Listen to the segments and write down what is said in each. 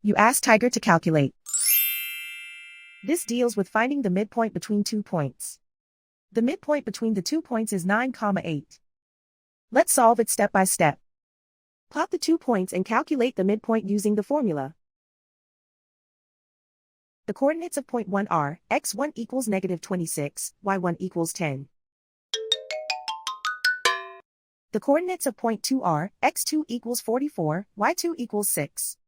You ask Tiger to calculate. This deals with finding the midpoint between 2 points. The midpoint between the 2 points is 9, 8. Let's solve it step by step. Plot the 2 points and calculate the midpoint using the formula. The coordinates of point 1 are, x1 equals -26, y1 equals 10. The coordinates of point 2 are, x2 equals 44, y2 equals 6.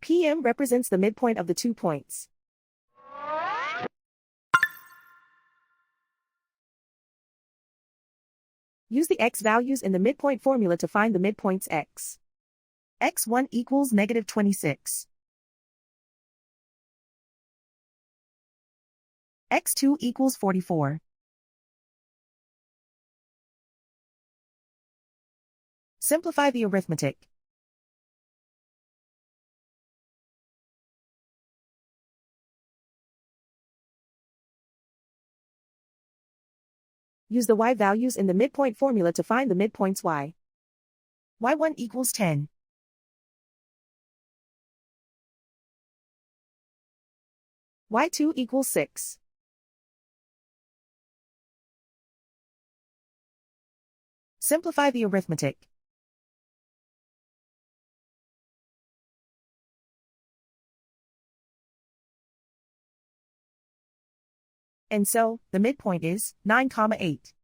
PM represents the midpoint of the 2 points. Use the x values in the midpoint formula to find the midpoints x. x1 equals -26. x2 equals 44. Simplify the arithmetic. Use the y values in the midpoint formula to find the midpoints y. y1 equals 10. y2 equals 6. Simplify the arithmetic. And so, the midpoint is 9, 8.